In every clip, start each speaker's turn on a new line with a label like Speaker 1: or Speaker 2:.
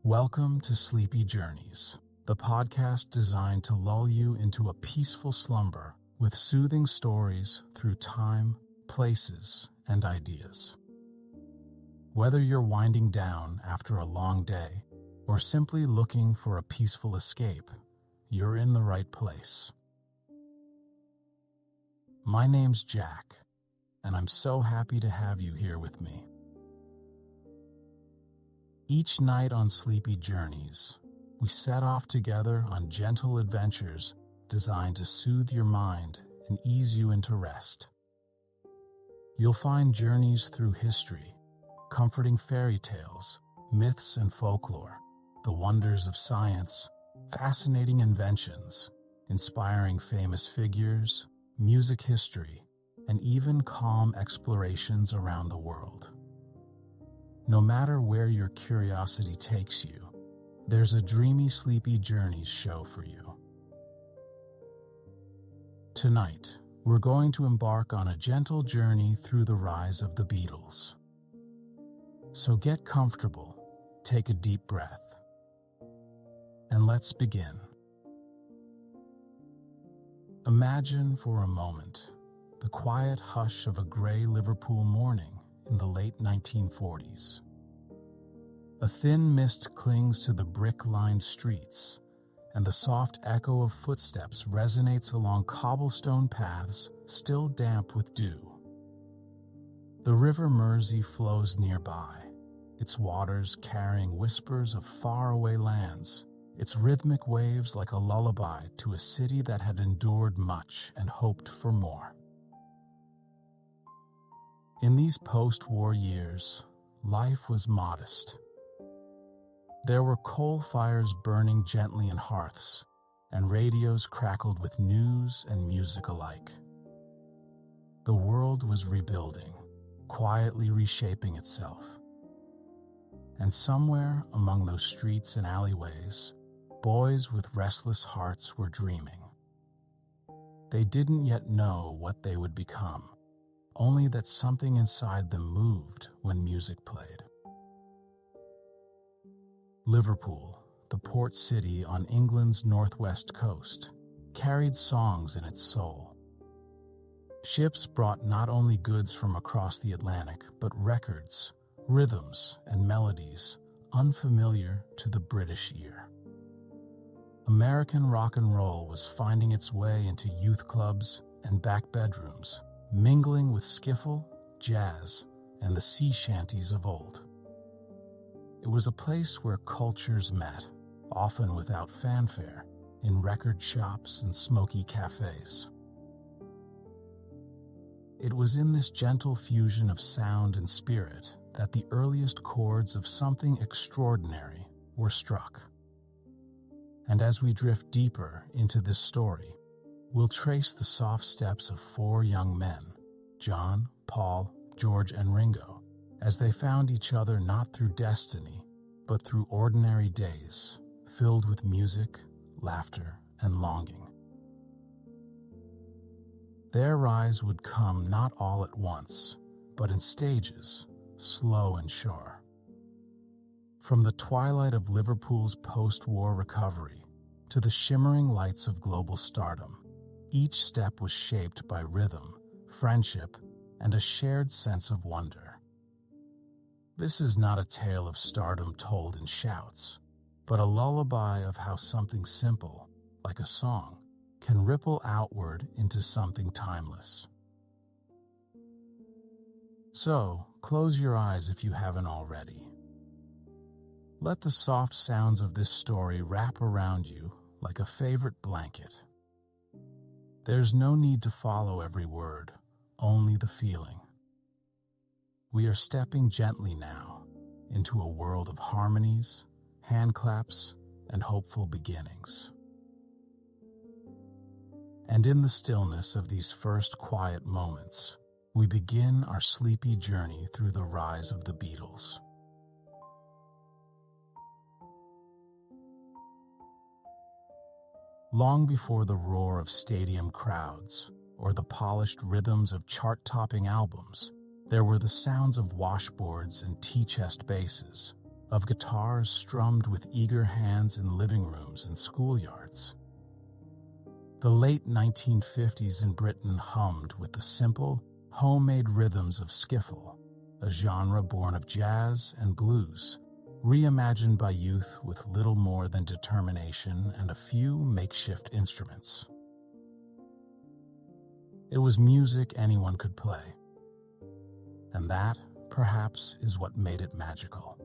Speaker 1: Welcome to Sleepy Journeys, the podcast designed to lull you into a peaceful slumber with soothing stories through time, places, and ideas. Whether you're winding down after a long day or simply looking for a peaceful escape, you're in the right place. My name's Jack, and I'm so happy to have you here with me. Each night on Sleepy Journeys, we set off together on gentle adventures designed to soothe your mind and ease you into rest. You'll find journeys through history, comforting fairy tales, myths and folklore, the wonders of science, fascinating inventions, inspiring famous figures, music history, and even calm explorations around the world. No matter where your curiosity takes you, there's a dreamy Sleepy Journeys show for you. Tonight, we're going to embark on a gentle journey through the rise of the Beatles. So get comfortable, take a deep breath, and let's begin. Imagine for a moment the quiet hush of a gray Liverpool morning in the late 1940s. A thin mist clings to the brick-lined streets, and the soft echo of footsteps resonates along cobblestone paths still damp with dew. The River Mersey flows nearby, its waters carrying whispers of faraway lands, its rhythmic waves like a lullaby to a city that had endured much and hoped for more. In these post-war years, life was modest. There were coal fires burning gently in hearths, and radios crackled with news and music alike. The world was rebuilding, quietly reshaping itself. And somewhere among those streets and alleyways, boys with restless hearts were dreaming. They didn't yet know what they would become, only that something inside them moved when music played. Liverpool, the port city on England's northwest coast, carried songs in its soul. Ships brought not only goods from across the Atlantic, but records, rhythms, and melodies unfamiliar to the British ear. American rock and roll was finding its way into youth clubs and back bedrooms, mingling with skiffle, jazz, and the sea shanties of old. It was a place where cultures met, often without fanfare, in record shops and smoky cafes. It was in this gentle fusion of sound and spirit that the earliest chords of something extraordinary were struck. And as we drift deeper into this story, we'll trace the soft steps of four young men, John, Paul, George, and Ringo, as they found each other not through destiny, but through ordinary days, filled with music, laughter, and longing. Their rise would come not all at once, but in stages, slow and sure. From the twilight of Liverpool's post-war recovery to the shimmering lights of global stardom, each step was shaped by rhythm, friendship, and a shared sense of wonder. This is not a tale of stardom told in shouts, but a lullaby of how something simple, like a song, can ripple outward into something timeless. So, close your eyes if you haven't already. Let the soft sounds of this story wrap around you like a favorite blanket. There's no need to follow every word, only the feeling. We are stepping gently now into a world of harmonies, hand claps, and hopeful beginnings. And in the stillness of these first quiet moments, we begin our sleepy journey through the rise of the Beatles. Long before the roar of stadium crowds or the polished rhythms of chart-topping albums, there were the sounds of washboards and tea chest basses, of guitars strummed with eager hands in living rooms and schoolyards. The late 1950s in Britain hummed with the simple, homemade rhythms of skiffle, a genre born of jazz and blues, reimagined by youth with little more than determination and a few makeshift instruments. It was music anyone could play, and that, perhaps, is what made it magical.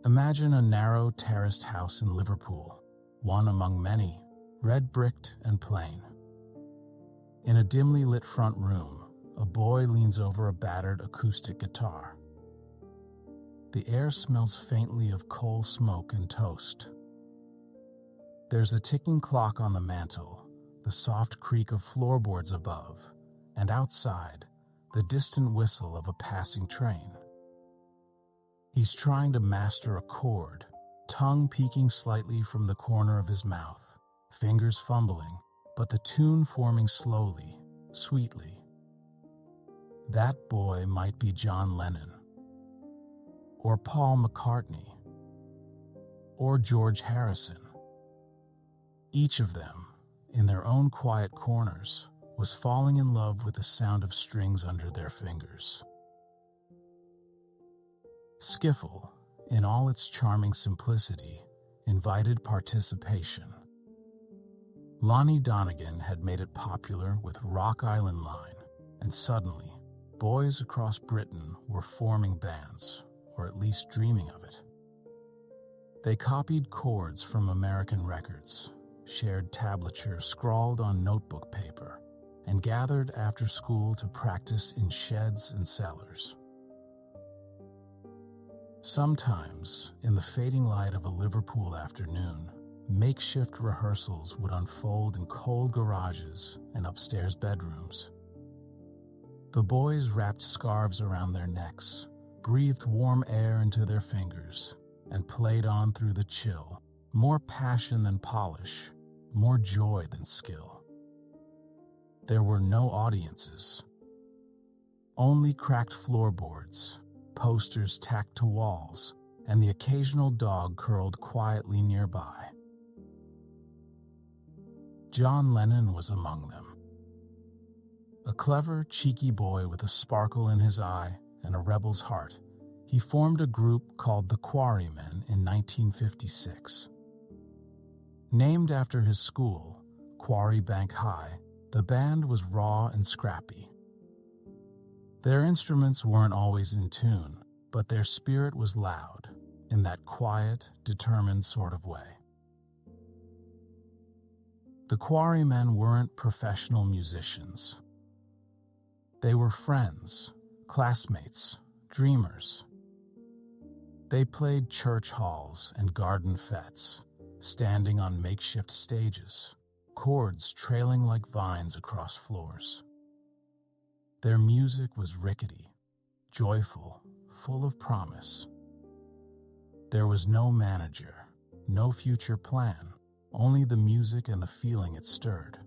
Speaker 1: Imagine a narrow, terraced house in Liverpool, one among many, red-bricked and plain. In a dimly lit front room, a boy leans over a battered acoustic guitar. The air smells faintly of coal smoke and toast. There's a ticking clock on the mantel, the soft creak of floorboards above, and outside, the distant whistle of a passing train. He's trying to master a chord, tongue peeking slightly from the corner of his mouth, fingers fumbling, but the tune forming slowly, sweetly. That boy might be John Lennon, or Paul McCartney, or Georgeharrison. Each of them, in their own quiet corners, was falling in love with the sound of strings under their fingers. Skiffle, in all its charming simplicity, invited participation. Lonnie Donegan had made it popular with Rock Island Line, and suddenly, boys across Britain were forming bands, or at least dreaming of it. They copied chords from American records, shared tablature scrawled on notebook paper, and gathered after school to practice in sheds and cellars. Sometimes, in the fading light of a Liverpool afternoon, makeshift rehearsals would unfold in cold garages and upstairs bedrooms. The boys wrapped scarves around their necks, breathed warm air into their fingers, and played on through the chill, more passion than polish, more joy than skill. There were no audiences, only cracked floorboards, posters tacked to walls, and the occasional dog curled quietly nearby. John Lennon was among them. A clever, cheeky boy with a sparkle in his eye and a rebel's heart, he formed a group called the Quarrymen in 1956. Named after his school, Quarry Bank High, the band was raw and scrappy. Their instruments weren't always in tune, but their spirit was loud, in that quiet, determined sort of way. The Quarrymen weren't professional musicians. They were friends, classmates, dreamers. They played church halls and garden fetes, standing on makeshift stages, chords trailing like vines across floors. Their music was rickety, joyful, full of promise. There was no manager, no future plan, only the music and the feeling it stirred.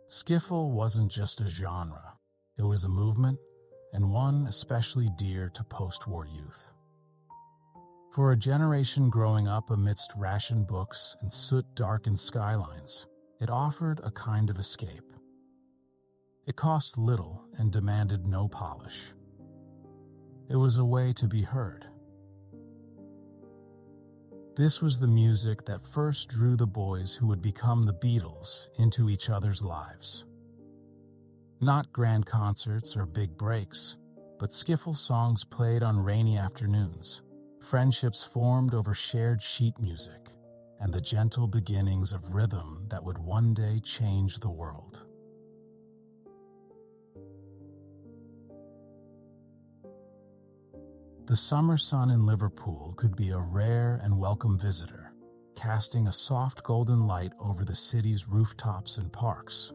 Speaker 1: Skiffle wasn't just a genre, it was a movement, and one especially dear to post-war youth. For a generation growing up amidst ration books and soot-darkened skylines, it offered a kind of escape. It cost little and demanded no polish. It was a way to be heard. This was the music that first drew the boys who would become the Beatles into each other's lives. Not grand concerts or big breaks, but skiffle songs played on rainy afternoons, friendships formed over shared sheet music, and the gentle beginnings of rhythm that would one day change the world. The summer sun in Liverpool could be a rare and welcome visitor, casting a soft golden light over the city's rooftops and parks.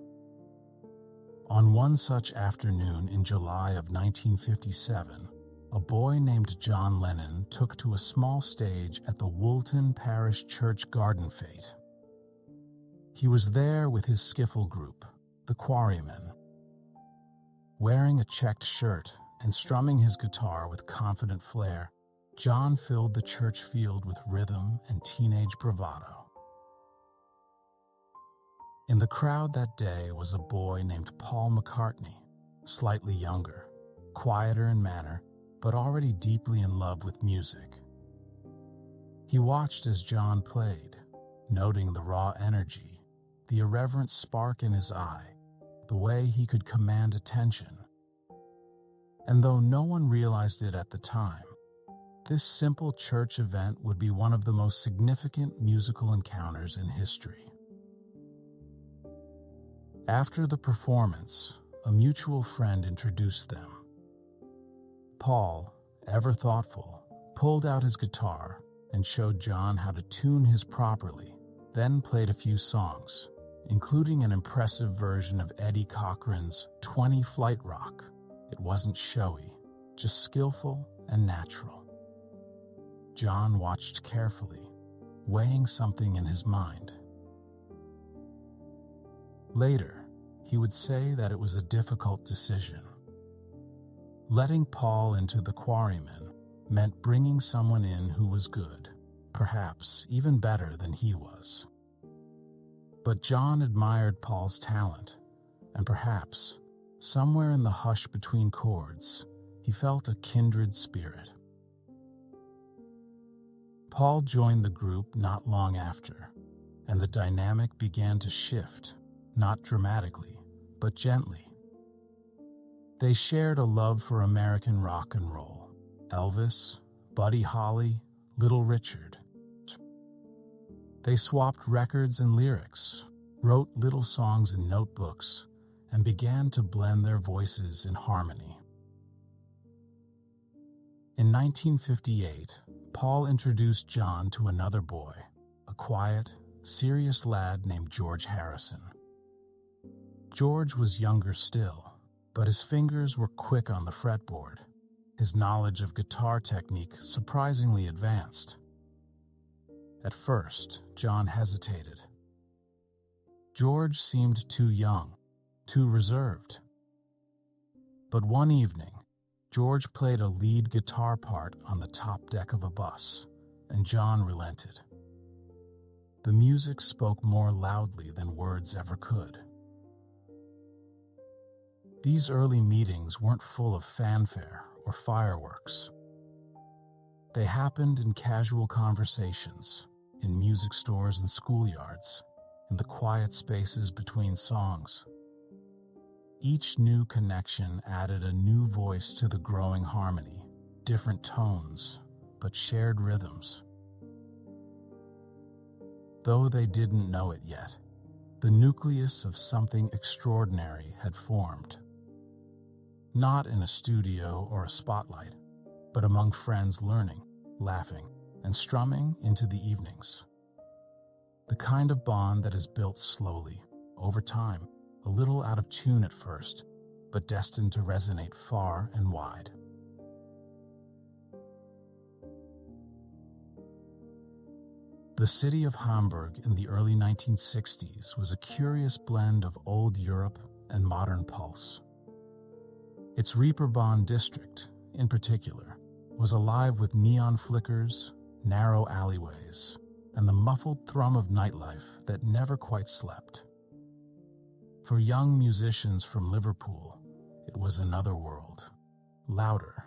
Speaker 1: On one such afternoon in July of 1957, a boy named John Lennon took to a small stage at the Woolton Parish Church Garden Fete. He was there with his skiffle group, the Quarrymen. Wearing a checked shirt and strumming his guitar with confident flair, John filled the church field with rhythm and teenage bravado. In the crowd that day was a boy named Paul McCartney, slightly younger, quieter in manner, but already deeply in love with music. He watched as John played, noting the raw energy, the irreverent spark in his eye, the way he could command attention. And though no one realized it at the time, this simple church event would be one of the most significant musical encounters in history. After the performance, a mutual friend introduced them. Paul, ever thoughtful, pulled out his guitar and showed John how to tune his properly, then played a few songs, including an impressive version of Eddie Cochran's 20 Flight Rock. It wasn't showy, just skillful and natural. John watched carefully, weighing something in his mind. Later, he would say that it was a difficult decision. Letting Paul into the Quarrymen meant bringing someone in who was good, perhaps even better than he was. But John admired Paul's talent, and perhaps, somewhere in the hush between chords, he felt a kindred spirit. Paul joined the group not long after, and the dynamic began to shift, not dramatically, but gently. They shared a love for American rock and roll, Elvis, Buddy Holly, Little Richard. They swapped records and lyrics, wrote little songs in notebooks, and began to blend their voices in harmony. In 1958, Paul introduced John to another boy, a quiet, serious lad named Georgeharrison. George was younger still, but his fingers were quick on the fretboard, his knowledge of guitar technique surprisingly advanced. At first, John hesitated. George seemed too young, too reserved. But one evening, George played a lead guitar part on the top deck of a bus, and John relented. The music spoke more loudly than words ever could. These early meetings weren't full of fanfare or fireworks. They happened in casual conversations, in music stores and schoolyards, in the quiet spaces between songs. Each new connection added a new voice to the growing harmony, different tones, but shared rhythms. Though they didn't know it yet, the nucleus of something extraordinary had formed. Not in a studio or a spotlight, but among friends learning, laughing, and strumming into the evenings. The kind of bond that is built slowly, over time, a little out of tune at first, but destined to resonate far and wide. The city of Hamburg in the early 1960s was a curious blend of old Europe and modern pulse. Its Reeperbahn district, in particular, was alive with neon flickers, narrow alleyways, and the muffled thrum of nightlife that never quite slept. For young musicians from Liverpool, it was another world, louder,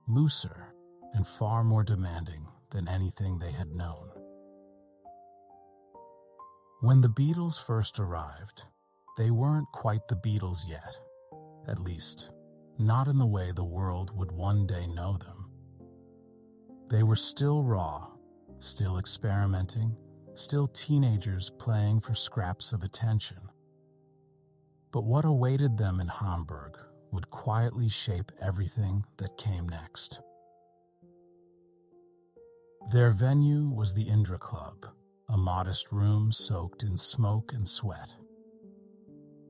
Speaker 1: looser, and far more demanding than anything they had known. When the Beatles first arrived, they weren't quite the Beatles yet, at least, not in the way the world would one day know them. They were still raw, still experimenting, still teenagers playing for scraps of attention. But what awaited them in Hamburg would quietly shape everything that came next. Their venue was the Indra Club, a modest room soaked in smoke and sweat.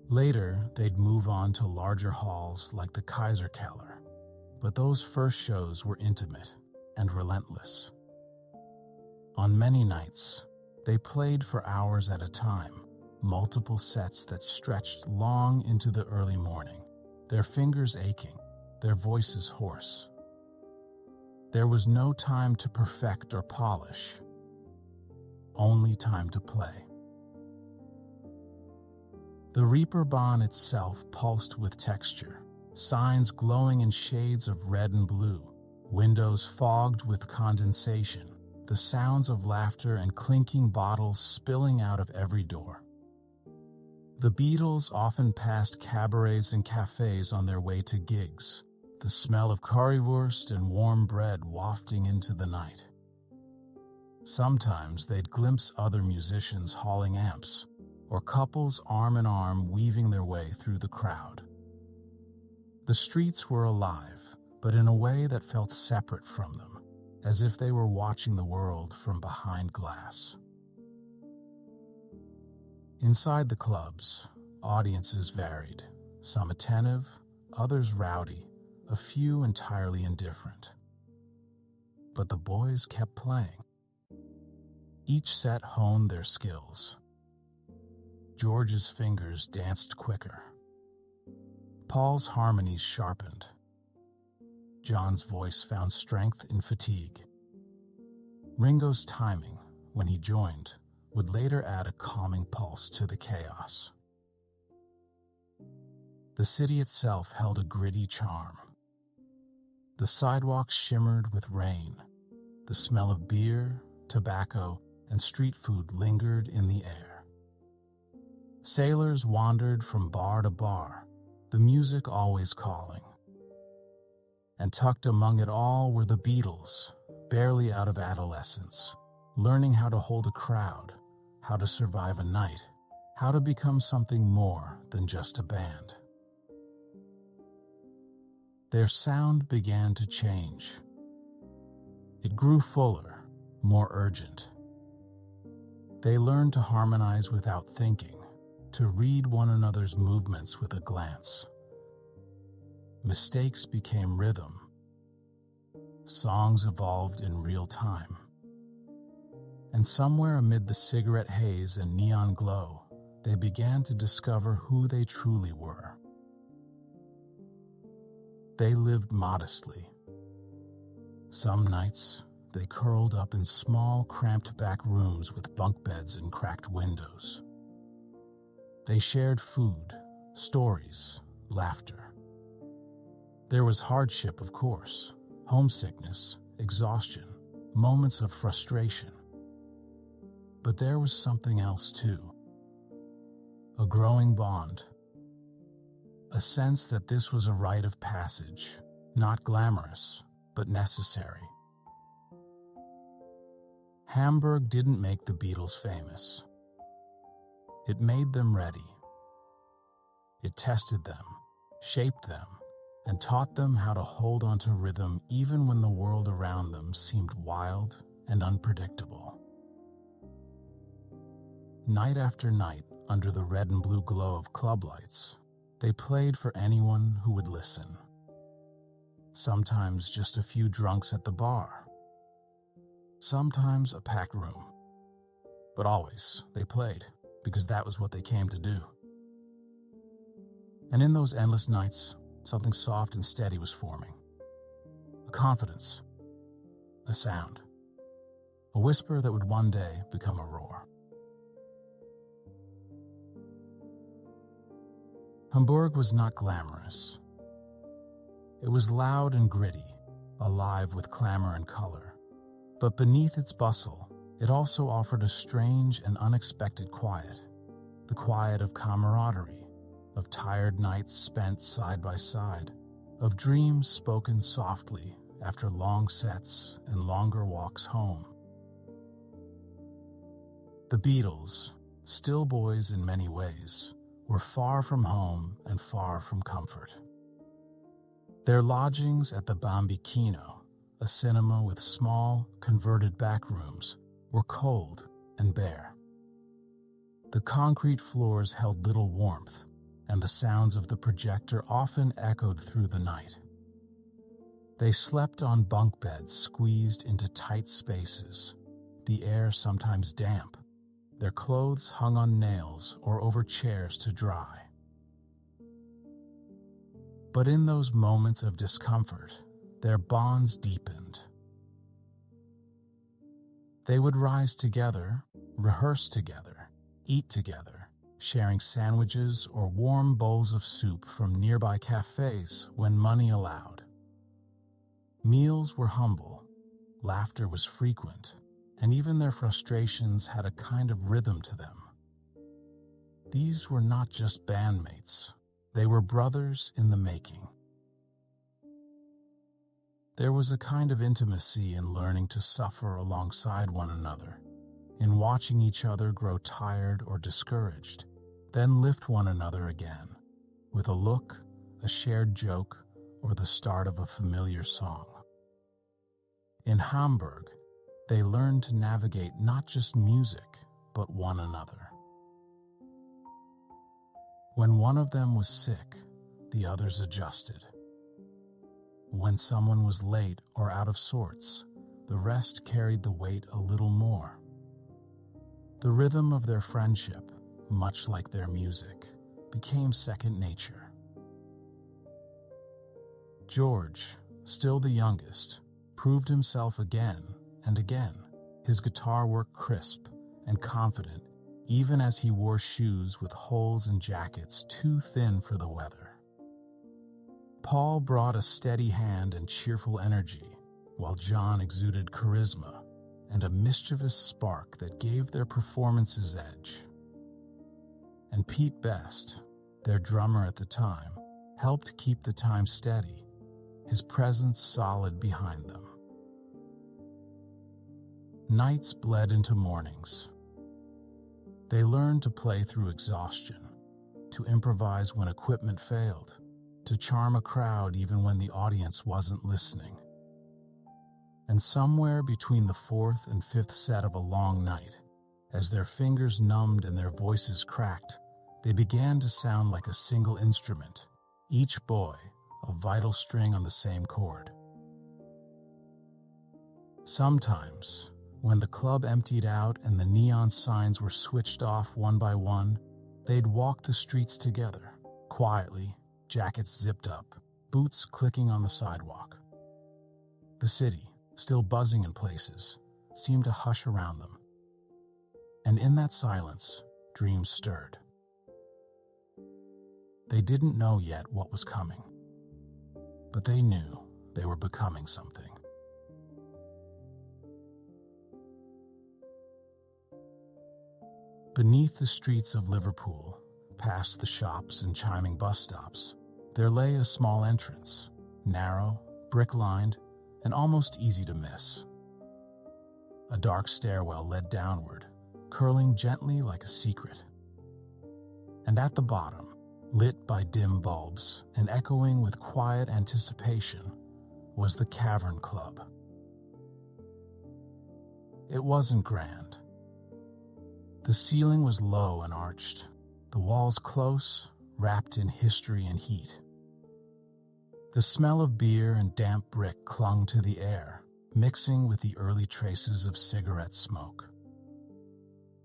Speaker 1: Later, they'd move on to larger halls like the Kaiserkeller, but those first shows were intimate and relentless. On many nights, they played for hours at a time, multiple sets that stretched long into the early morning, their fingers aching, their voices hoarse. There was no time to perfect or polish, only time to play. The Reeperbahn itself pulsed with texture, signs glowing in shades of red and blue, windows fogged with condensation, the sounds of laughter and clinking bottles spilling out of every door. The Beatles often passed cabarets and cafes on their way to gigs, the smell of currywurst and warm bread wafting into the night. Sometimes they'd glimpse other musicians hauling amps, or couples arm in arm weaving their way through the crowd. The streets were alive, but in a way that felt separate from them, as if they were watching the world from behind glass. Inside the clubs, audiences varied, some attentive, others rowdy, a few entirely indifferent. But the boys kept playing. Each set honed their skills. George's fingers danced quicker. Paul's harmonies sharpened. John's voice found strength in fatigue. Ringo's timing, when he joined, would later add a calming pulse to the chaos. The city itself held a gritty charm. The sidewalks shimmered with rain. The smell of beer, tobacco, and street food lingered in the air. Sailors wandered from bar to bar, the music always calling. And tucked among it all were the Beatles, barely out of adolescence, learning how to hold a crowd, how to survive a night, how to become something more than just a band. Their sound began to change. It grew fuller, more urgent. They learned to harmonize without thinking, to read one another's movements with a glance. Mistakes became rhythm. Songs evolved in real time. And somewhere amid the cigarette haze and neon glow, they began to discover who they truly were. They lived modestly. Some nights, they curled up in small, cramped back rooms with bunk beds and cracked windows. They shared food, stories, laughter. There was hardship, of course, homesickness, exhaustion, moments of frustration. But there was something else too. A growing bond. A sense that this was a rite of passage, not glamorous, but necessary. Hamburg didn't make the Beatles famous. It made them ready. It tested them, shaped them, and taught them how to hold onto rhythm even when the world around them seemed wild and unpredictable. Night after night, under the red and blue glow of club lights, they played for anyone who would listen. Sometimes just a few drunks at the bar. Sometimes a packed room. But always, they played, because that was what they came to do. And in those endless nights, something soft and steady was forming. A confidence. A sound. A whisper that would one day become a roar. Hamburg was not glamorous. It was loud and gritty, alive with clamor and color. But beneath its bustle, it also offered a strange and unexpected quiet. The quiet of camaraderie, of tired nights spent side by side, of dreams spoken softly after long sets and longer walks home. The Beatles, still boys in many ways, were far from home and far from comfort. Their lodgings at the Bambino, a cinema with small, converted back rooms, were cold and bare. The concrete floors held little warmth, and the sounds of the projector often echoed through the night. They slept on bunk beds squeezed into tight spaces, the air sometimes damp, their clothes hung on nails or over chairs to dry. But in those moments of discomfort, their bonds deepened. They would rise together, rehearse together, eat together, sharing sandwiches or warm bowls of soup from nearby cafes when money allowed. Meals were humble, laughter was frequent, and even their frustrations had a kind of rhythm to them. These were not just bandmates, they were brothers in the making. There was a kind of intimacy in learning to suffer alongside one another, in watching each other grow tired or discouraged, then lift one another again, with a look, a shared joke, or the start of a familiar song. In Hamburg, they learned to navigate not just music, but one another. When one of them was sick, the others adjusted. When someone was late or out of sorts, the rest carried the weight a little more. The rhythm of their friendship, much like their music, became second nature. George, still the youngest, proved himself again and again, his guitar work crisp and confident, even as he wore shoes with holes and jackets too thin for the weather. Paul brought a steady hand and cheerful energy, while John exuded charisma and a mischievous spark that gave their performances edge. And Pete Best, their drummer at the time, helped keep the time steady, his presence solid behind them. Nights bled into mornings. They learned to play through exhaustion, to improvise when equipment failed, to charm a crowd even when the audience wasn't listening. And somewhere between the fourth and fifth set of a long night, as their fingers numbed and their voices cracked, they began to sound like a single instrument, each boy a vital string on the same chord. Sometimes, when the club emptied out and the neon signs were switched off one by one, they'd walk the streets together, quietly, jackets zipped up, boots clicking on the sidewalk. The city, still buzzing in places, seemed to hush around them. And in that silence, dreams stirred. They didn't know yet what was coming, but they knew they were becoming something. Beneath the streets of Liverpool, past the shops and chiming bus stops, there lay a small entrance, narrow, brick-lined, and almost easy to miss. A dark stairwell led downward, curling gently like a secret. And at the bottom, lit by dim bulbs and echoing with quiet anticipation, was the Cavern Club. It wasn't grand. The ceiling was low and arched, the walls close, wrapped in history and heat. The smell of beer and damp brick clung to the air, mixing with the early traces of cigarette smoke.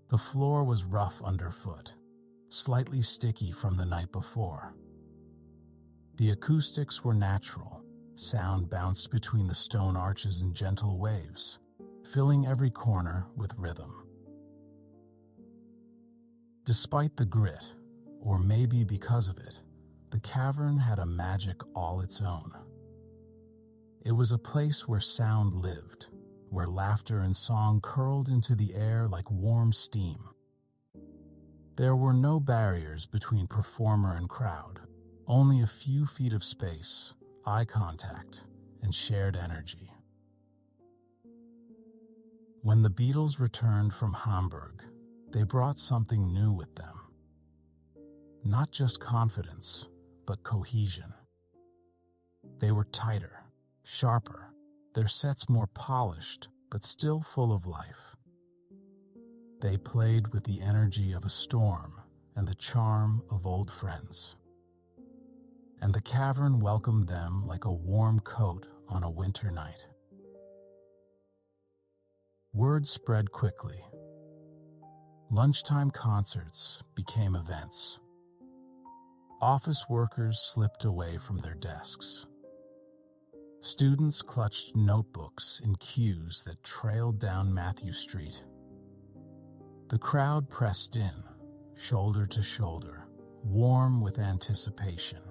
Speaker 1: The floor was rough underfoot, slightly sticky from the night before. The acoustics were natural. Sound bounced between the stone arches in gentle waves, filling every corner with rhythm. Despite the grit, or maybe because of it, the cavern had a magic all its own. It was a place where sound lived, where laughter and song curled into the air like warm steam. There were no barriers between performer and crowd, only a few feet of space, eye contact, and shared energy. When the Beatles returned from Hamburg, they brought something new with them. Not just confidence, but cohesion. They were tighter, sharper, their sets more polished, but still full of life. They played with the energy of a storm and the charm of old friends. And the cavern welcomed them like a warm coat on a winter night. Word spread quickly. Lunchtime concerts became events. Office workers slipped away from their desks. Students clutched notebooks in queues that trailed down Matthew Street. The crowd pressed in, shoulder to shoulder, warm with anticipation.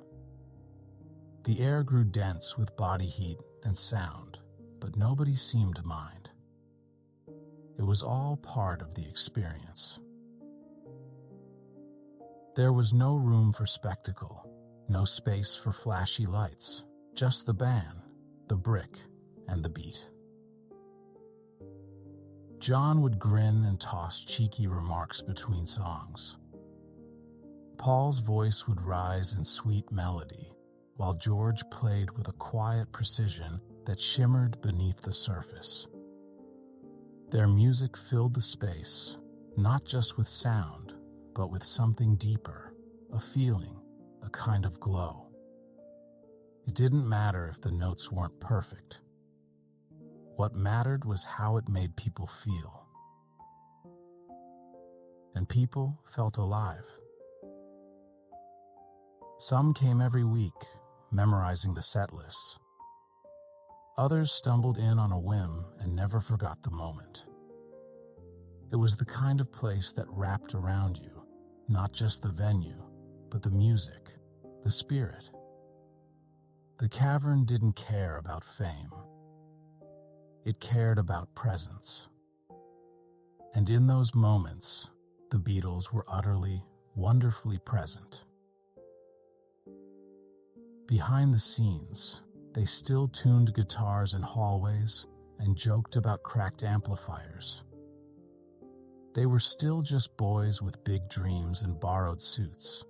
Speaker 1: The air grew dense with body heat and sound, but nobody seemed to mind. It was all part of the experience. There was no room for spectacle, no space for flashy lights, just the band, the brick, and the beat. John would grin and toss cheeky remarks between songs. Paul's voice would rise in sweet melody, while George played with a quiet precision that shimmered beneath the surface. Their music filled the space, not just with sound, but with something deeper, a feeling, a kind of glow. It didn't matter if the notes weren't perfect. What mattered was how it made people feel. And people felt alive. Some came every week, memorizing the set lists. Others stumbled in on a whim and never forgot the moment. It was the kind of place that wrapped around you, not just the venue, but the music, the spirit. The cavern didn't care about fame. It cared about presence. And in those moments, the Beatles were utterly, wonderfully present. Behind the scenes, they still tuned guitars in hallways and joked about cracked amplifiers. They were still just boys with big dreams and borrowed suits.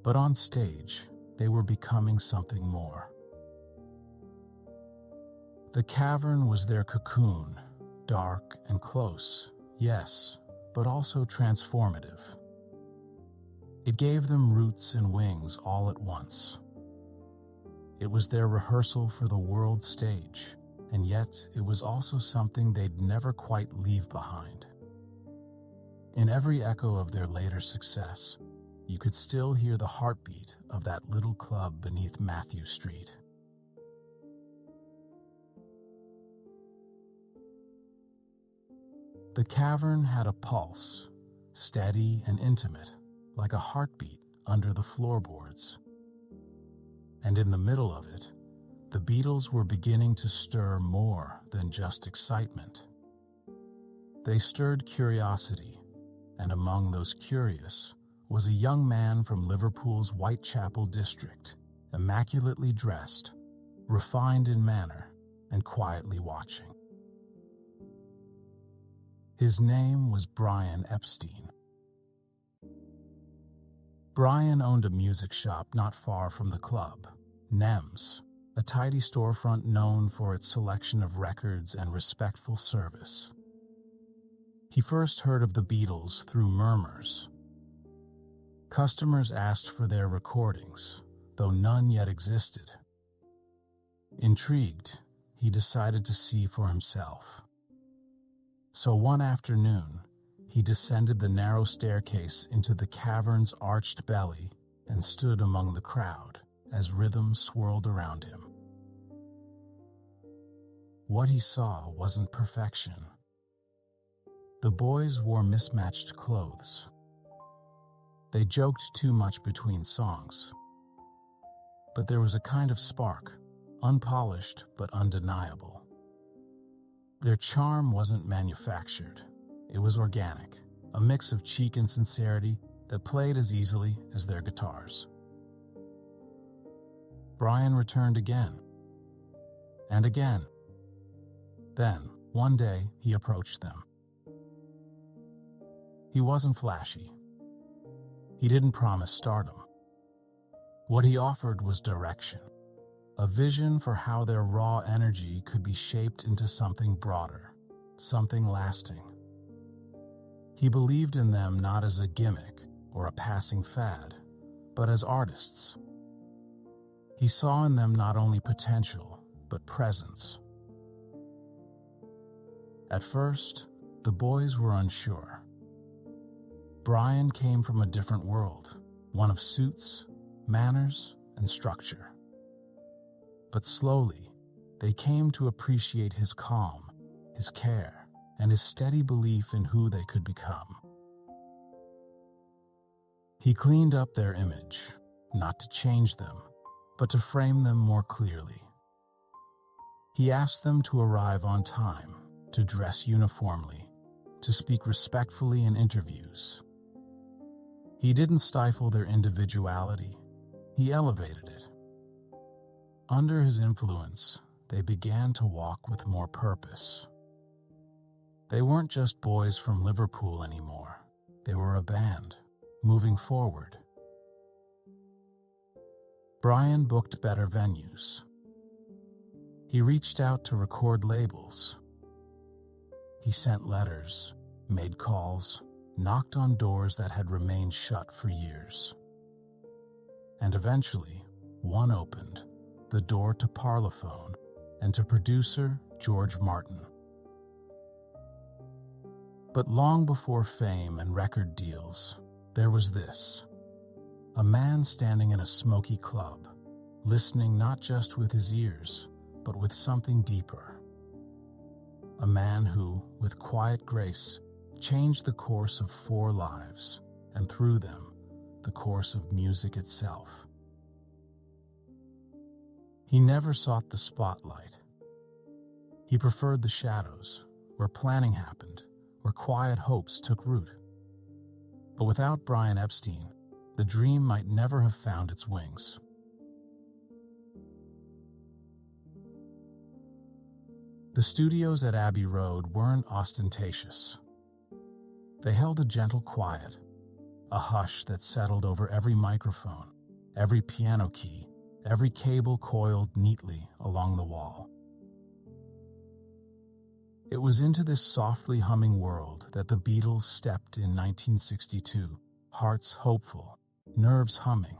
Speaker 1: But on stage, they were becoming something more. The cavern was their cocoon, dark and close, yes, but also transformative. It gave them roots and wings all at once. It was their rehearsal for the world stage, and yet it was also something they'd never quite leave behind. In every echo of their later success, you could still hear the heartbeat of that little club beneath Matthew Street. The cavern had a pulse, steady and intimate, like a heartbeat under the floorboards. And in the middle of it, the Beatles were beginning to stir more than just excitement. They stirred curiosity, and among those curious was a young man from Liverpool's Whitechapel district, immaculately dressed, refined in manner, and quietly watching. His name was Brian Epstein. Brian owned a music shop not far from the club, Nem's, a tidy storefront known for its selection of records and respectful service. He first heard of the Beatles through murmurs. Customers asked for their recordings, though none yet existed. Intrigued, he decided to see for himself. So one afternoon, he descended the narrow staircase into the cavern's arched belly and stood among the crowd as rhythm swirled around him. What he saw wasn't perfection. The boys wore mismatched clothes. They joked too much between songs. But there was a kind of spark, unpolished but undeniable. Their charm wasn't manufactured. It was organic, a mix of cheek and sincerity that played as easily as their guitars. Brian returned again, and again. Then, one day, he approached them. He wasn't flashy. He didn't promise stardom. What he offered was direction, a vision for how their raw energy could be shaped into something broader, something lasting. He believed in them not as a gimmick or a passing fad, but as artists. He saw in them not only potential, but presence. At first, the boys were unsure. Brian came from a different world, one of suits, manners, and structure. But slowly, they came to appreciate his calm, his care, and his steady belief in who they could become. He cleaned up their image, not to change them, but to frame them more clearly. He asked them to arrive on time, to dress uniformly, to speak respectfully in interviews. He didn't stifle their individuality, he elevated it. Under his influence, they began to walk with more purpose. They weren't just boys from Liverpool anymore. They were a band, moving forward. Brian booked better venues. He reached out to record labels. He sent letters, made calls, knocked on doors that had remained shut for years. And eventually, one opened, the door to Parlophone and to producer George Martin. But long before fame and record deals, there was this. A man standing in a smoky club, listening not just with his ears, but with something deeper. A man who, with quiet grace, changed the course of 4 lives, and through them, the course of music itself. He never sought the spotlight. He preferred the shadows, where planning happened, where quiet hopes took root. But without Brian Epstein, the dream might never have found its wings. The studios at Abbey Road weren't ostentatious. They held a gentle quiet, a hush that settled over every microphone, every piano key, every cable coiled neatly along the wall. It was into this softly humming world that the Beatles stepped in 1962, hearts hopeful, nerves humming.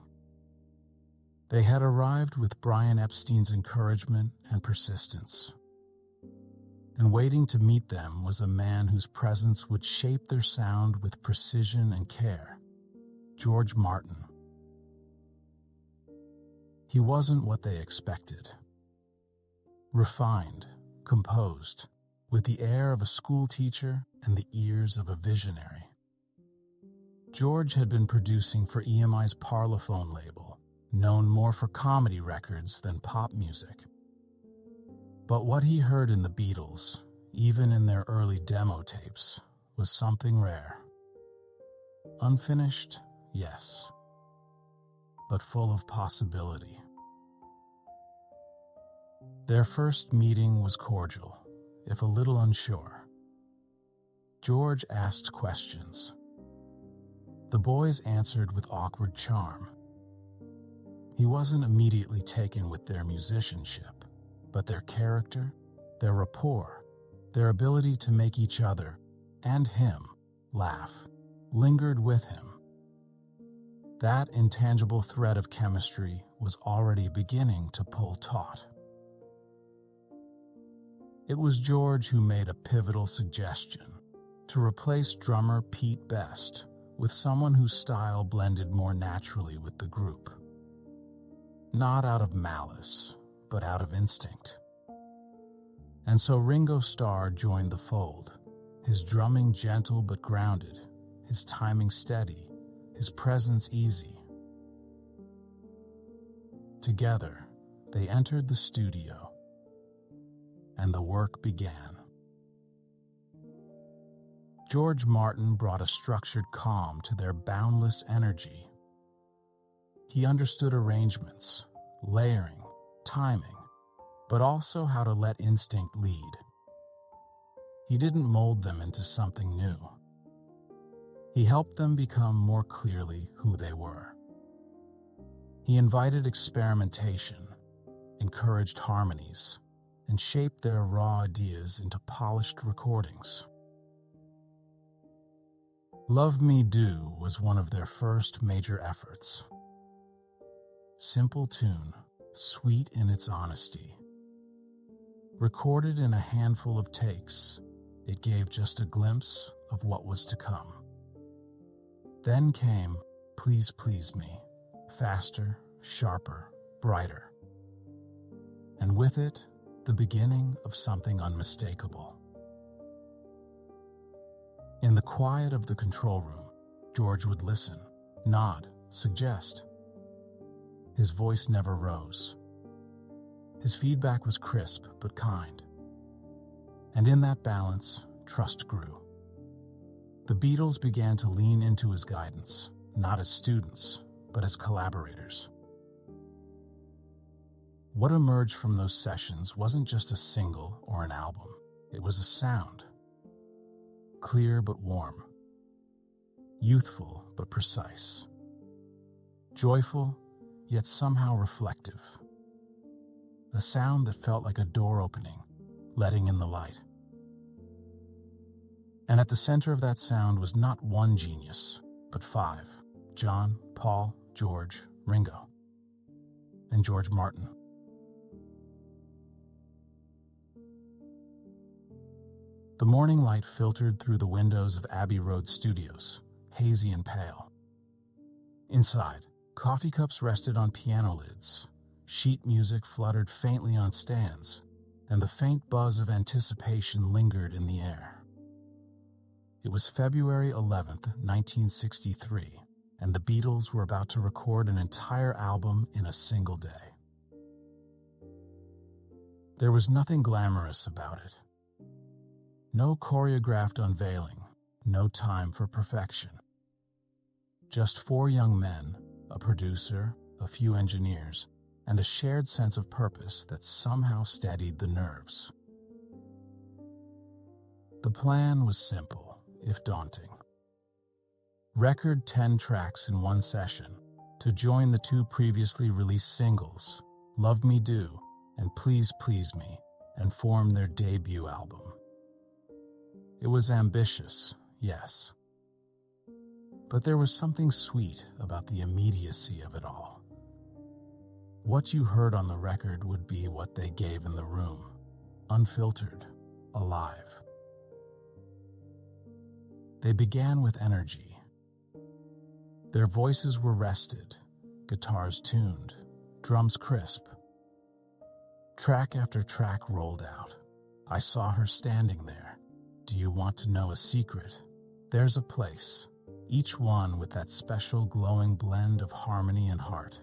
Speaker 1: They had arrived with Brian Epstein's encouragement and persistence. And waiting to meet them was a man whose presence would shape their sound with precision and care, George Martin. He wasn't what they expected. Refined, composed, with the air of a school teacher and the ears of a visionary. George had been producing for EMI's Parlophone label, known more for comedy records than pop music. But what he heard in the Beatles, even in their early demo tapes, was something rare. Unfinished, yes, but full of possibility. Their first meeting was cordial, if a little unsure. George asked questions. The boys answered with awkward charm. He wasn't immediately taken with their musicianship, but their character, their rapport, their ability to make each other, and him, laugh, lingered with him. That intangible thread of chemistry was already beginning to pull taut. It was George who made a pivotal suggestion to replace drummer Pete Best with someone whose style blended more naturally with the group. Not out of malice, but out of instinct. And so Ringostar joined the fold, his drumming gentle but grounded, his timing steady, his presence easy. Together, they entered the studio, and the work began. George Martin brought a structured calm to their boundless energy. He understood arrangements, layering, timing, but also how to let instinct lead. He didn't mold them into something new. He helped them become more clearly who they were. He invited experimentation, encouraged harmonies, and shaped their raw ideas into polished recordings. Love Me Do was one of their first major efforts. Simple tune, sweet in its honesty. Recorded in a handful of takes, it gave just a glimpse of what was to come. Then came Please Please Me, faster, sharper, brighter. And with it, the beginning of something unmistakable. In the quiet of the control room, George would listen, nod, suggest. His voice never rose. His feedback was crisp but kind. And in that balance, trust grew. The Beatles began to lean into his guidance, not as students, but as collaborators. What emerged from those sessions wasn't just a single or an album. It was a sound. Clear but warm. Youthful but precise. Joyful, yet somehow reflective. A sound that felt like a door opening, letting in the light. And at the center of that sound was not one genius, but 5. John, Paul, George, Ringo, and George Martin. The morning light filtered through the windows of Abbey Road Studios, hazy and pale. Inside, coffee cups rested on piano lids, sheet music fluttered faintly on stands, and the faint buzz of anticipation lingered in the air. It was February 11th, 1963, and the Beatles were about to record an entire album in a single day. There was nothing glamorous about it. No choreographed unveiling, no time for perfection. Just 4 young men, a producer, a few engineers, and a shared sense of purpose that somehow steadied the nerves. The plan was simple, if daunting. Record 10 tracks in one session to join the 2 previously released singles, Love Me Do and Please Please Me, and form their debut album. It was ambitious, yes. But there was something sweet about the immediacy of it all. What you heard on the record would be what they gave in the room, unfiltered, alive. They began with energy. Their voices were rested, guitars tuned, drums crisp. Track after track rolled out. I saw her standing there. Do you want to know a secret? There's a place, each one with that special glowing blend of harmony and heart.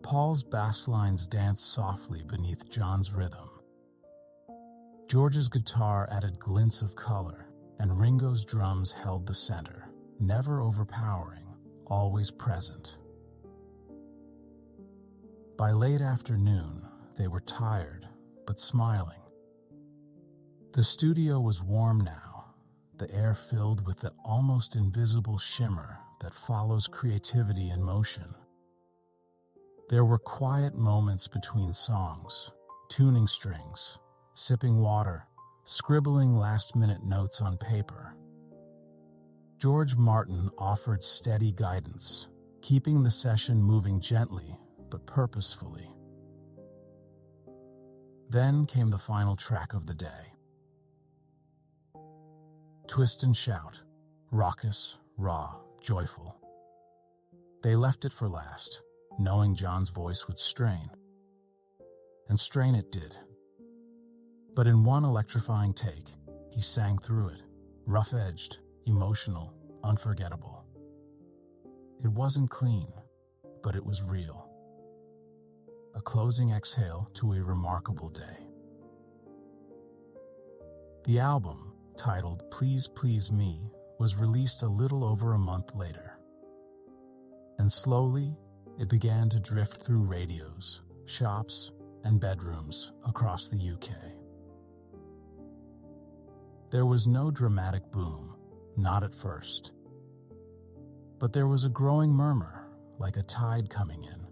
Speaker 1: Paul's bass lines danced softly beneath John's rhythm. George's guitar added glints of color, and Ringo's drums held the center, never overpowering, always present. By late afternoon, they were tired, but smiling. The studio was warm now, the air filled with the almost invisible shimmer that follows creativity in motion. There were quiet moments between songs, tuning strings, sipping water, scribbling last-minute notes on paper. George Martin offered steady guidance, keeping the session moving gently but purposefully. Then came the final track of the day. Twist and shout, raucous, raw, joyful. They left it for last, knowing John's voice would strain. And strain it did. But in one electrifying take, he sang through it, rough-edged, emotional, unforgettable. It wasn't clean, but it was real. A closing exhale to a remarkable day. The album, titled Please Please Me, was released a little over a month later. And slowly, it began to drift through radios, shops, and bedrooms across the UK. There was no dramatic boom, not at first. But there was a growing murmur, like a tide coming in.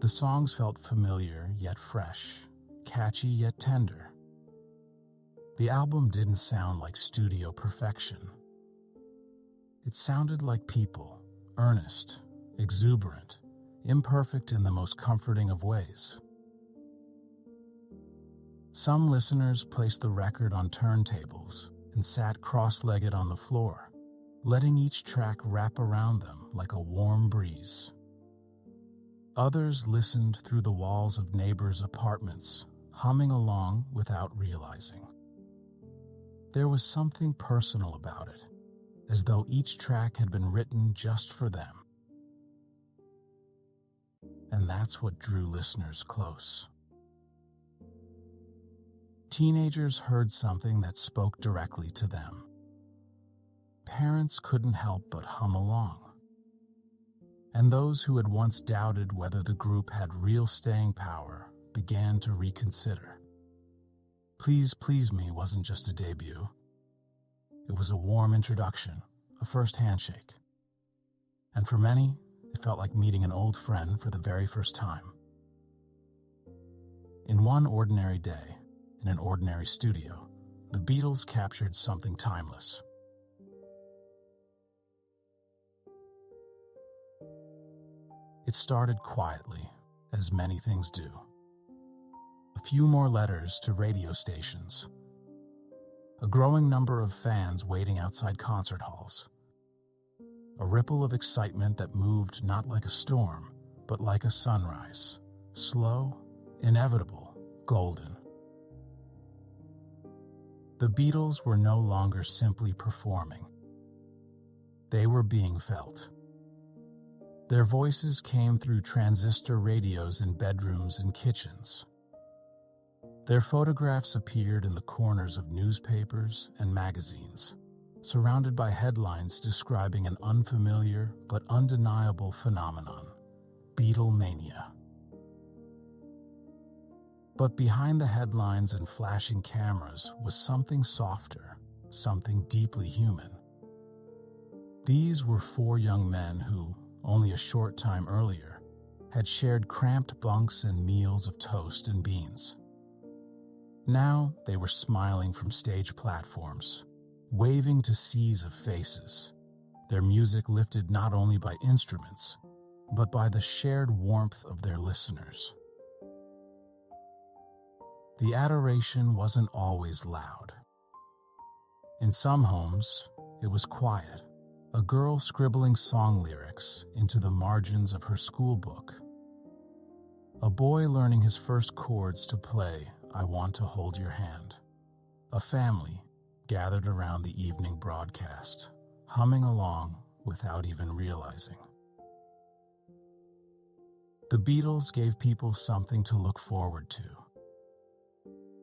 Speaker 1: The songs felt familiar yet fresh, catchy yet tender. The album didn't sound like studio perfection. It sounded like people, earnest, exuberant, imperfect in the most comforting of ways. Some listeners placed the record on turntables and sat cross-legged on the floor, letting each track wrap around them like a warm breeze. Others listened through the walls of neighbors' apartments, humming along without realizing. There was something personal about it, as though each track had been written just for them. And that's what drew listeners close. Teenagers heard something that spoke directly to them. Parents couldn't help but hum along. And those who had once doubted whether the group had real staying power began to reconsider. Please Please Me wasn't just a debut. It was a warm introduction, a first handshake. And for many, it felt like meeting an old friend for the very first time. In one ordinary day, in an ordinary studio, the Beatles captured something timeless. It started quietly, as many things do. A few more letters to radio stations. A growing number of fans waiting outside concert halls. A ripple of excitement that moved not like a storm, but like a sunrise. Slow, inevitable, golden. The Beatles were no longer simply performing. They were being felt. Their voices came through transistor radios in bedrooms and kitchens. Their photographs appeared in the corners of newspapers and magazines, surrounded by headlines describing an unfamiliar but undeniable phenomenon, Beatlemania. But behind the headlines and flashing cameras was something softer, something deeply human. These were four young men who, only a short time earlier, had shared cramped bunks and meals of toast and beans. Now they were smiling from stage platforms, waving to seas of faces, their music lifted not only by instruments, but by the shared warmth of their listeners. The adoration wasn't always loud. In some homes, it was quiet, a girl scribbling song lyrics into the margins of her school book. A boy learning his first chords to play I Want to Hold Your Hand. A family gathered around the evening broadcast, humming along without even realizing. The Beatles gave people something to look forward to.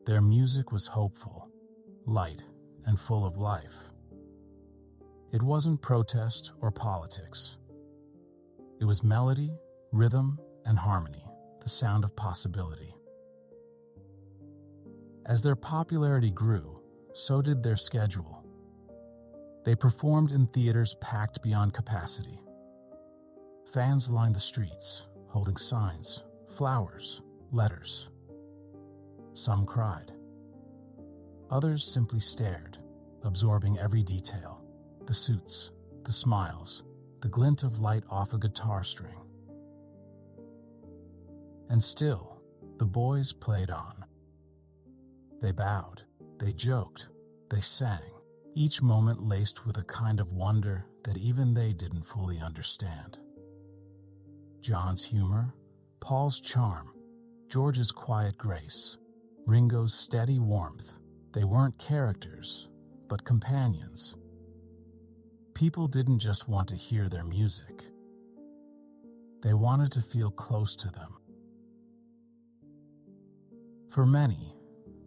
Speaker 1: Their music was hopeful, light, and full of life. It wasn't protest or politics. It was melody, rhythm, and harmony, the sound of possibility. As their popularity grew, so did their schedule. They performed in theaters packed beyond capacity. Fans lined the streets, holding signs, flowers, letters. Some cried. Others simply stared, absorbing every detail. The suits, the smiles, the glint of light off a guitar string. And still, the boys played on. They bowed, they joked, they sang, each moment laced with a kind of wonder that even they didn't fully understand. John's humor, Paul's charm, George's quiet grace, Ringo's steady warmth. They weren't characters, but companions. People didn't just want to hear their music. They wanted to feel close to them. For many,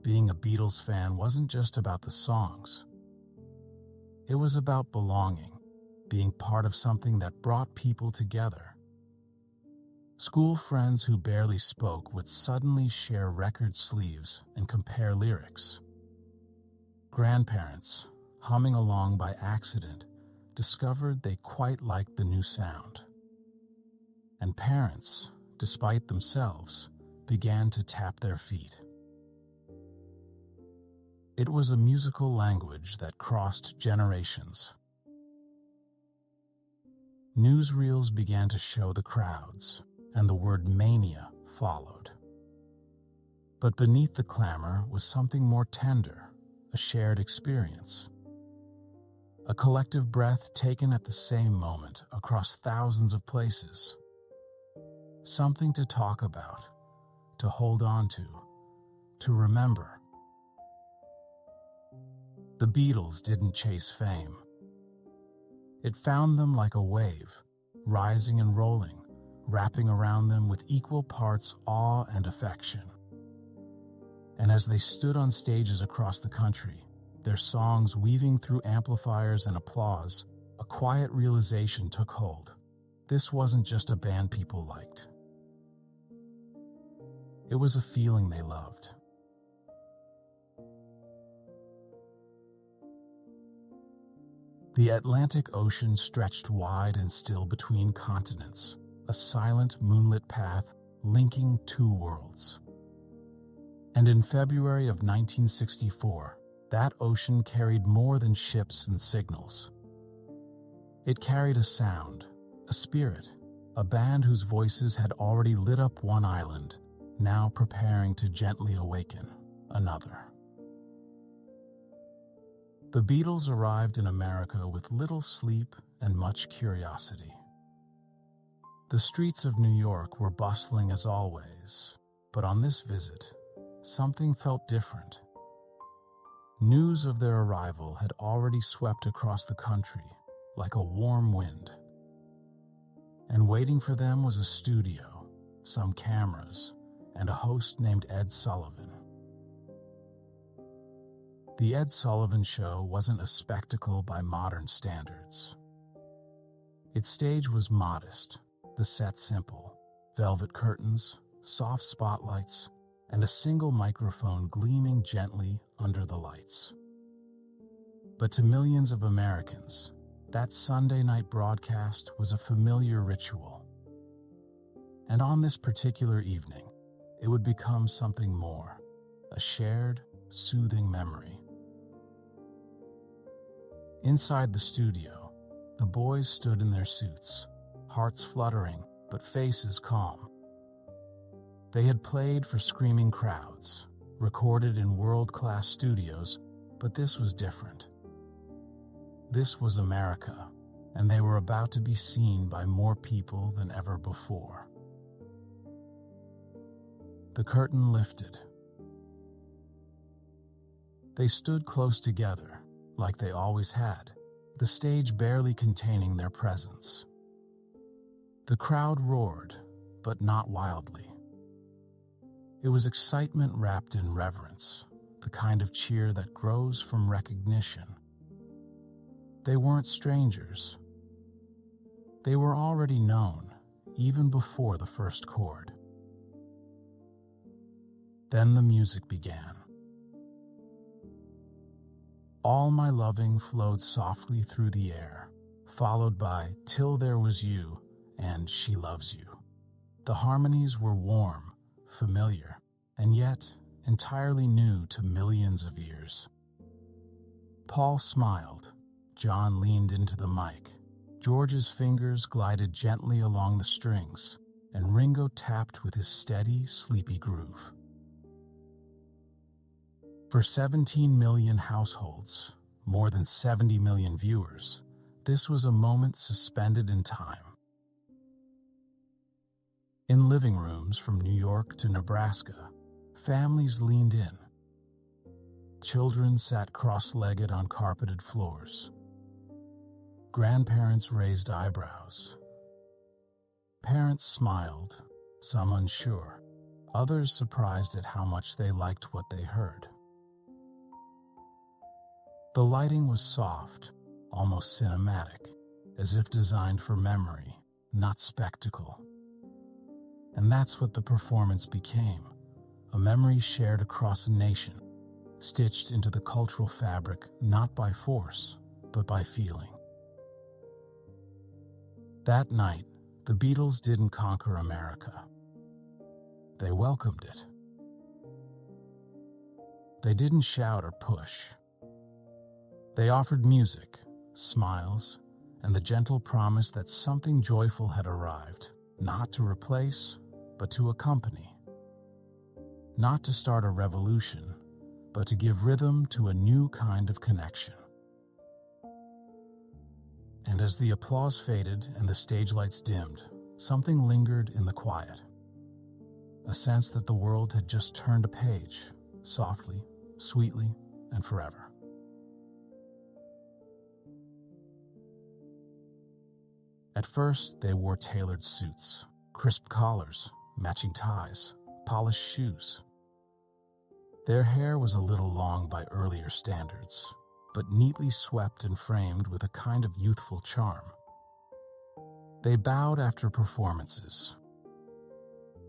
Speaker 1: being a Beatles fan wasn't just about the songs. It was about belonging, being part of something that brought people together. School friends who barely spoke would suddenly share record sleeves and compare lyrics. Grandparents, humming along by accident, discovered they quite liked the new sound. And parents, despite themselves, began to tap their feet. It was a musical language that crossed generations. Newsreels began to show the crowds, and the word mania followed. But beneath the clamor was something more tender, a shared experience. a collective breath taken at the same moment across thousands of places. Something to talk about, to hold on to remember. The Beatles didn't chase fame. It found them like a wave, rising and rolling, wrapping around them with equal parts awe and affection. And as they stood on stages across the country, their songs weaving through amplifiers and applause, a quiet realization took hold. This wasn't just a band people liked. It was a feeling they loved. The Atlantic Ocean stretched wide and still between continents, a silent, moonlit path linking two worlds. And in February of 1964, that ocean carried more than ships and signals. It carried a sound, a spirit, a band whose voices had already lit up one island, now preparing to gently awaken another. The Beatles arrived in America with little sleep and much curiosity. The streets of New York were bustling as always, but on this visit, something felt different. News of their arrival had already swept across the country like a warm wind. And waiting for them was a studio, some cameras, and a host named Ed Sullivan. The Ed Sullivan Show wasn't a spectacle by modern standards. Its stage was modest, the set simple, velvet curtains, soft spotlights, and a single microphone gleaming gently under the lights. But to millions of Americans, that Sunday night broadcast was a familiar ritual. And on this particular evening, it would become something more, a shared, soothing memory. Inside the studio, the boys stood in their suits, hearts fluttering, but faces calm. They had played for screaming crowds, recorded in world-class studios, but this was different. This was America, and they were about to be seen by more people than ever before. The curtain lifted. They stood close together, like they always had, the stage barely containing their presence. The crowd roared, but not wildly. It was excitement wrapped in reverence, the kind of cheer that grows from recognition. They weren't strangers. They were already known, even before the first chord. Then the music began. All My Loving flowed softly through the air, followed by Till There Was You and She Loves You. The harmonies were warm, familiar, and yet entirely new to millions of ears. Paul smiled. John leaned into the mic. George's fingers glided gently along the strings, and Ringo tapped with his steady, sleepy groove. For 17 million households, more than 70 million viewers, this was a moment suspended in time. In living rooms from New York to Nebraska, families leaned in. Children sat cross-legged on carpeted floors. Grandparents raised eyebrows. Parents smiled, some unsure, others surprised at how much they liked what they heard. The lighting was soft, almost cinematic, as if designed for memory, not spectacle. And that's what the performance became, a memory shared across a nation, stitched into the cultural fabric not by force, but by feeling. That night, the Beatles didn't conquer America. They welcomed it. They didn't shout or push. They offered music, smiles, and the gentle promise that something joyful had arrived, not to replace, but to accompany. Not to start a revolution, but to give rhythm to a new kind of connection. And as the applause faded and the stage lights dimmed, something lingered in the quiet. A sense that the world had just turned a page, softly, sweetly, and forever. At first, they wore tailored suits, crisp collars, matching ties, polished shoes. Their hair was a little long by earlier standards, but neatly swept and framed with a kind of youthful charm. They bowed after performances.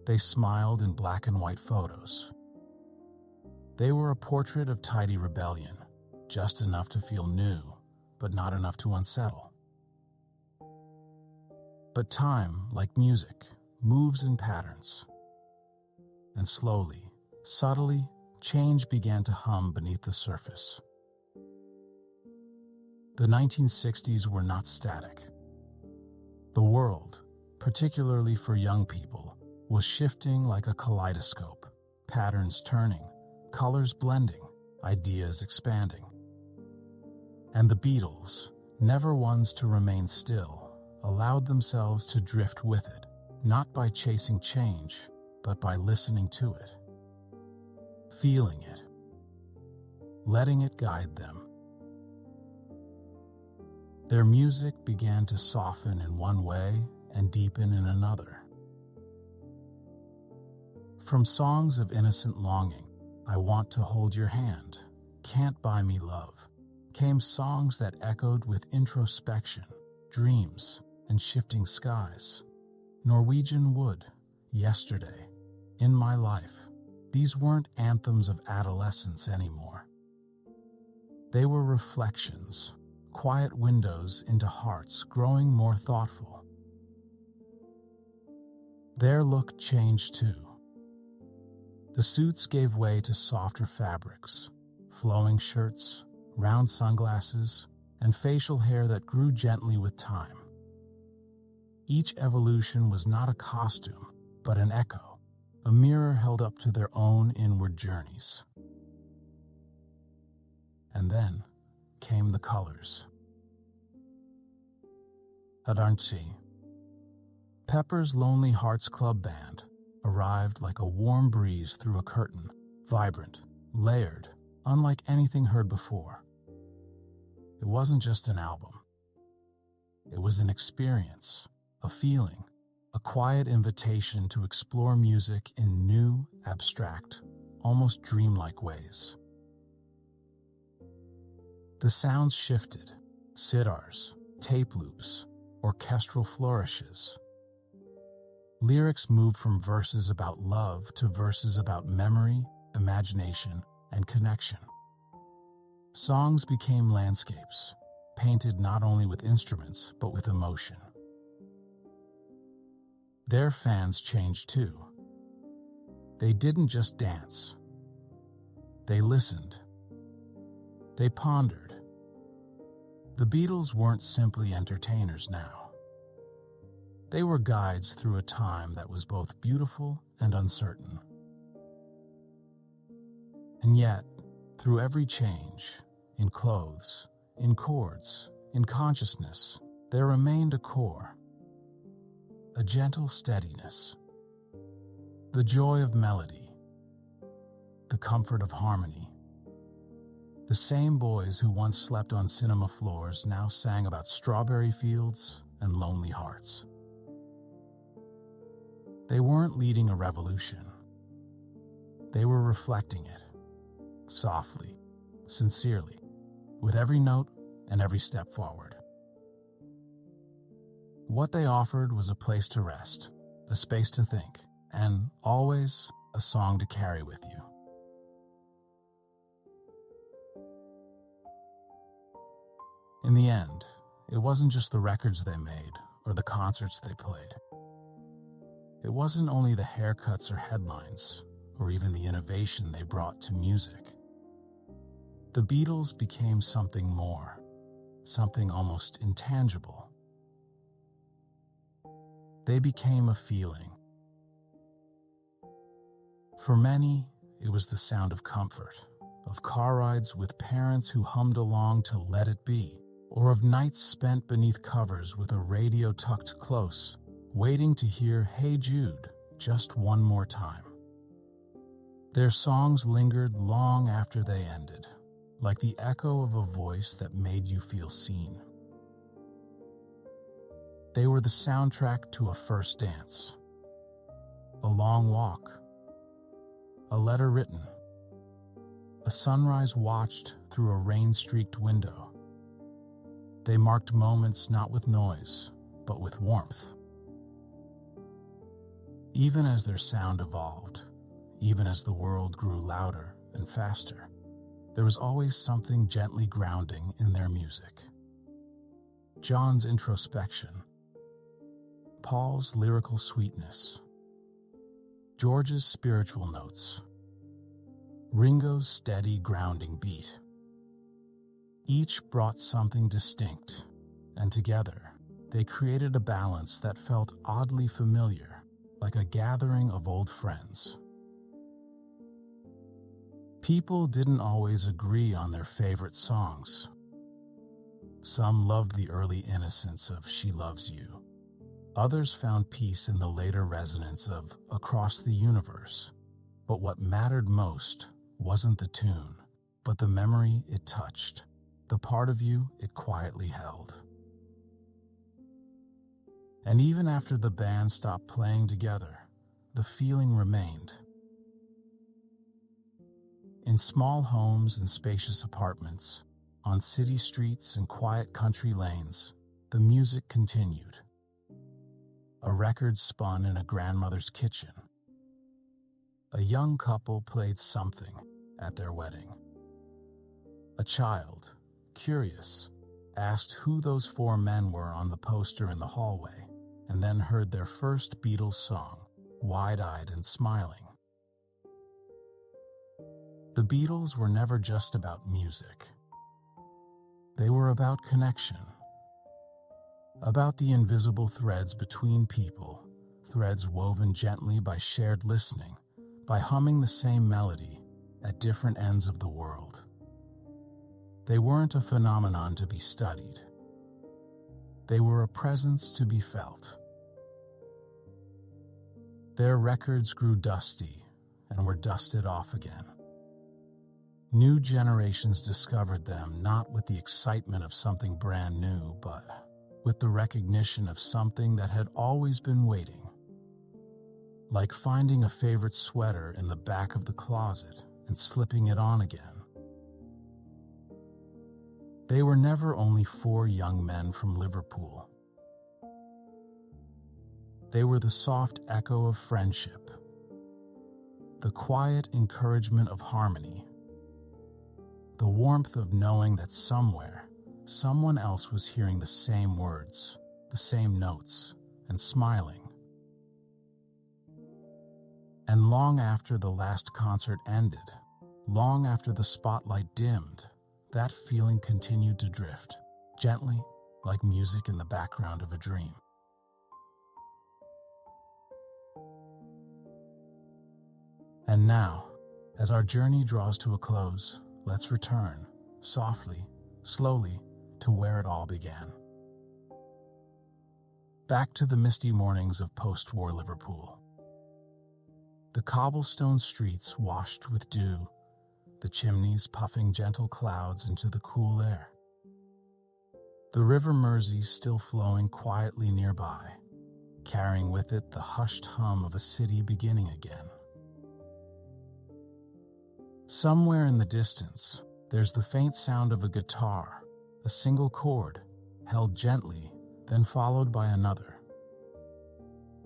Speaker 1: They smiled in black and white photos. They were a portrait of tidy rebellion, just enough to feel new, but not enough to unsettle. But time, like music, moves in patterns. And slowly, subtly, change began to hum beneath the surface. The 1960s were not static. The world, particularly for young people, was shifting like a kaleidoscope, patterns turning, colors blending, ideas expanding. And the Beatles, never ones to remain still, allowed themselves to drift with it, not by chasing change, but by listening to it, feeling it, letting it guide them. Their music began to soften in one way and deepen in another. From songs of innocent longing, I Want to Hold Your Hand, Can't Buy Me Love, came songs that echoed with introspection, dreams, and shifting skies. Norwegian Wood, Yesterday, In My Life. These weren't anthems of adolescence anymore. They were reflections, quiet windows into hearts growing more thoughtful. Their look changed too. The suits gave way to softer fabrics, flowing shirts, round sunglasses, and facial hair that grew gently with time. Each evolution was not a costume, but an echo, a mirror held up to their own inward journeys. And then came the colors. Adarnchi. Pepper's Lonely Hearts Club Band arrived like a warm breeze through a curtain, vibrant, layered, unlike anything heard before. It wasn't just an album. It was an experience, a feeling, a quiet invitation to explore music in new, abstract, almost dreamlike ways. The sounds shifted, sitars, tape loops, orchestral flourishes. Lyrics moved from verses about love to verses about memory, imagination, and connection. Songs became landscapes, painted not only with instruments, but with emotion. Their fans changed too. They didn't just dance. They listened. They pondered. The Beatles weren't simply entertainers now. They were guides through a time that was both beautiful and uncertain. And yet, through every change, in clothes, in chords, in consciousness, there remained a core, a gentle steadiness, the joy of melody, the comfort of harmony. The same boys who once slept on cinema floors now sang about strawberry fields and lonely hearts. They weren't leading a revolution. They were reflecting it, softly, sincerely, with every note and every step forward. What they offered was a place to rest, a space to think, and always a song to carry with you. In the end, it wasn't just the records they made or the concerts they played. It wasn't only the haircuts or headlines, or even the innovation they brought to music. The Beatles became something more, something almost intangible. They became a feeling. For many, it was the sound of comfort, of car rides with parents who hummed along to Let It Be, or of nights spent beneath covers with a radio tucked close, waiting to hear "Hey Jude" just one more time. Their songs lingered long after they ended, like the echo of a voice that made you feel seen. They were the soundtrack to a first dance, a long walk, a letter written, a sunrise watched through a rain-streaked window. They marked moments not with noise, but with warmth. Even as their sound evolved, even as the world grew louder and faster, there was always something gently grounding in their music. John's introspection, Paul's lyrical sweetness, George's spiritual notes, Ringo's steady grounding beat. Each brought something distinct, and together they created a balance that felt oddly familiar, like a gathering of old friends. People didn't always agree on their favorite songs. Some loved the early innocence of "She Loves You." Others found peace in the later resonance of "Across the Universe." But what mattered most wasn't the tune, but the memory it touched, the part of you it quietly held. And even after the band stopped playing together, the feeling remained. In small homes and spacious apartments, on city streets and quiet country lanes, the music continued. A record spun in a grandmother's kitchen. A young couple played something at their wedding. A child, curious, asked who those four men were on the poster in the hallway, and then heard their first Beatles song, wide-eyed and smiling. The Beatles were never just about music. They were about connection, about the invisible threads between people, threads woven gently by shared listening, by humming the same melody at different ends of the world. They weren't a phenomenon to be studied. They were a presence to be felt. Their records grew dusty and were dusted off again. New generations discovered them not with the excitement of something brand new, but with the recognition of something that had always been waiting. Like finding a favorite sweater in the back of the closet and slipping it on again. They were never only four young men from Liverpool. They were the soft echo of friendship, the quiet encouragement of harmony, the warmth of knowing that somewhere, someone else was hearing the same words, the same notes, and smiling. And long after the last concert ended, long after the spotlight dimmed, that feeling continued to drift, gently, like music in the background of a dream. And now, as our journey draws to a close, let's return, softly, slowly, to where it all began. Back to the misty mornings of post-war Liverpool. The cobblestone streets washed with dew, the chimneys puffing gentle clouds into the cool air. The River Mersey still flowing quietly nearby, carrying with it the hushed hum of a city beginning again. Somewhere in the distance, there's the faint sound of a guitar, a single chord, held gently, then followed by another.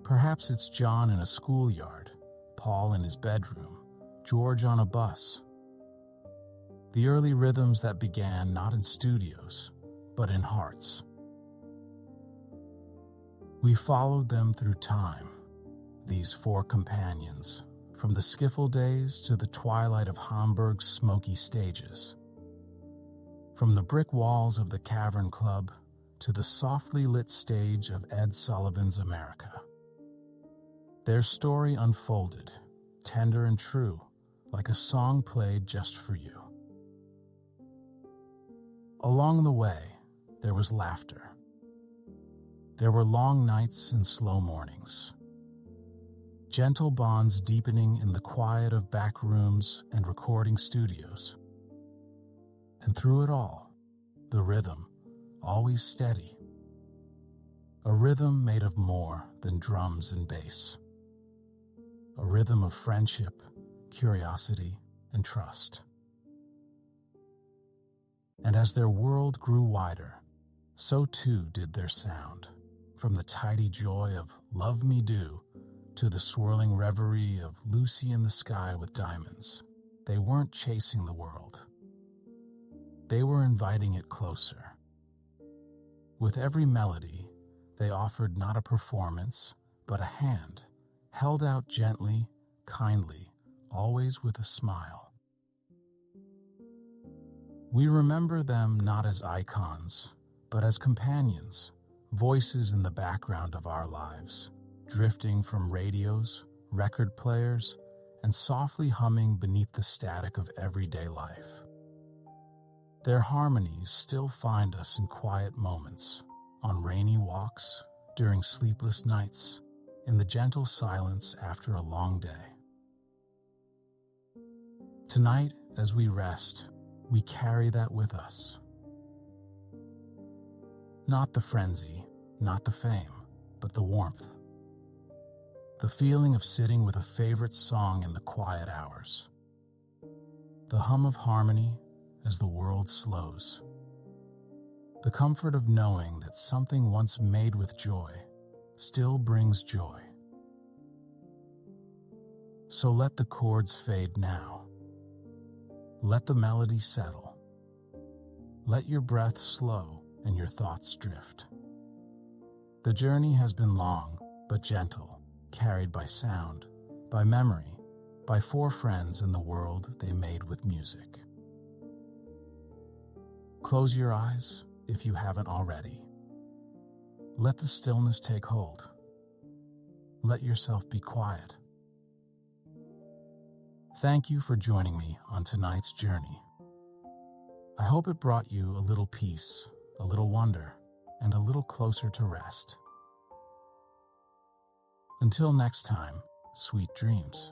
Speaker 1: Perhaps it's John in a schoolyard, Paul in his bedroom, George on a bus. The early rhythms that began not in studios, but in hearts. We followed them through time, these four companions, from the skiffle days to the twilight of Hamburg's smoky stages. From the brick walls of the Cavern Club to the softly lit stage of Ed Sullivan's America. Their story unfolded, tender and true, like a song played just for you. Along the way, there was laughter. There were long nights and slow mornings. Gentle bonds deepening in the quiet of back rooms and recording studios. And through it all, the rhythm, always steady. A rhythm made of more than drums and bass. A rhythm of friendship, curiosity, and trust. And as their world grew wider, so too did their sound, from the tidy joy of Love Me Do to the swirling reverie of Lucy in the Sky with Diamonds. They weren't chasing the world. They were inviting it closer. With every melody, they offered not a performance, but a hand, held out gently, kindly, always with a smile. We remember them not as icons, but as companions, voices in the background of our lives, drifting from radios, record players, and softly humming beneath the static of everyday life. Their harmonies still find us in quiet moments, on rainy walks, during sleepless nights, in the gentle silence after a long day. Tonight, as we rest, we carry that with us. Not the frenzy, not the fame, but the warmth. The feeling of sitting with a favorite song in the quiet hours. The hum of harmony as the world slows. The comfort of knowing that something once made with joy still brings joy. So let the chords fade now. Let the melody settle. Let your breath slow and your thoughts drift. The journey has been long, but gentle, carried by sound, by memory, by four friends in the world they made with music. Close your eyes if you haven't already. Let the stillness take hold. Let yourself be quiet. Thank you for joining me on tonight's journey. I hope it brought you a little peace, a little wonder, and a little closer to rest. Until next time, sweet dreams.